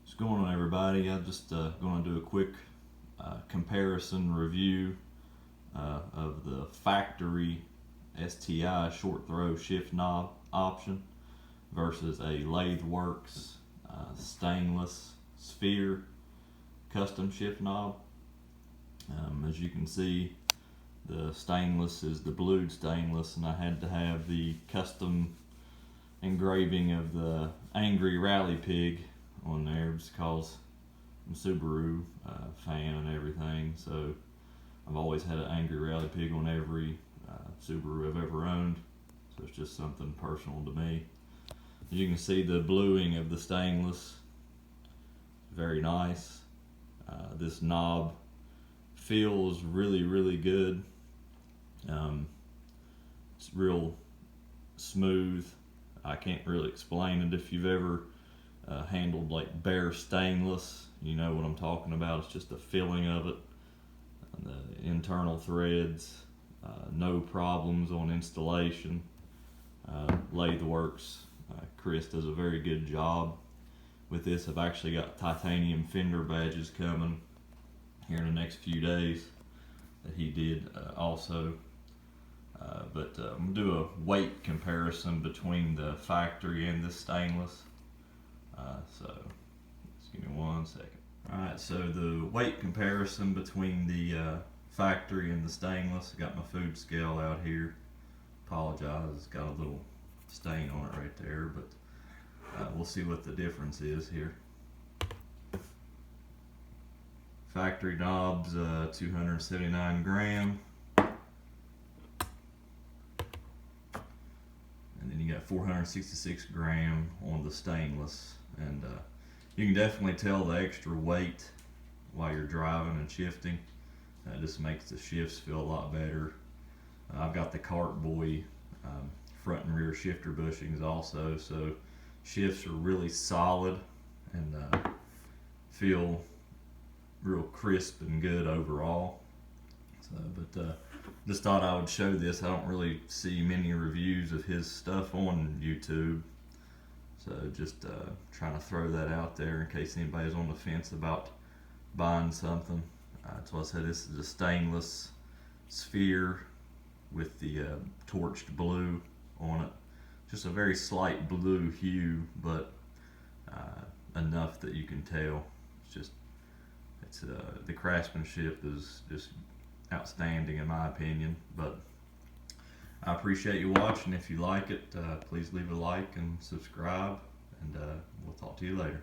What's going on, everybody? I'm just going to do a quick comparison review of the factory STI short throw shift knob option versus a Lathe Werks stainless sphere custom shift knob. As you can see, the stainless is the blued stainless, and I had to have the custom engraving of the angry rally pig on there because I'm a Subaru fan and everything, so I've always had an angry rally pig on every Subaru I've ever owned, so it's just something personal to me. As you can see, the bluing of the stainless, very nice. This knob feels really good. It's real smooth. I can't really explain it. If you've ever handled like bare stainless, you know what I'm talking about. It's just the feeling of it, the internal threads, no problems on installation. Lathewerks, Chris does a very good job with this. I've actually got titanium fender badges coming here in the next few days that he did also. But I'm going to do a weight comparison between the factory and the stainless. So just give me 1 second. Alright, so the weight comparison between the factory and the stainless. I got my food scale out here. Apologize, it's got a little stain on it right there, but we'll see what the difference is here. Factory knobs, 279 gram. And then you got 466 gram on the stainless. And you can definitely tell the extra weight while you're driving and shifting. It just makes the shifts feel a lot better. I've got the Kartboy front and rear shifter bushings also, so shifts are really solid and feel real crisp and good overall. So, but just thought I would show this. I don't really see many reviews of his stuff on YouTube, so just trying to throw that out there in case anybody's on the fence about buying something. So I said this is a stainless sphere with the torched blue on it. Just a very slight blue hue, but enough that you can tell. It's the craftsmanship is just outstanding in my opinion. But I appreciate you watching. If you like it, please leave a like and subscribe, and we'll talk to you later.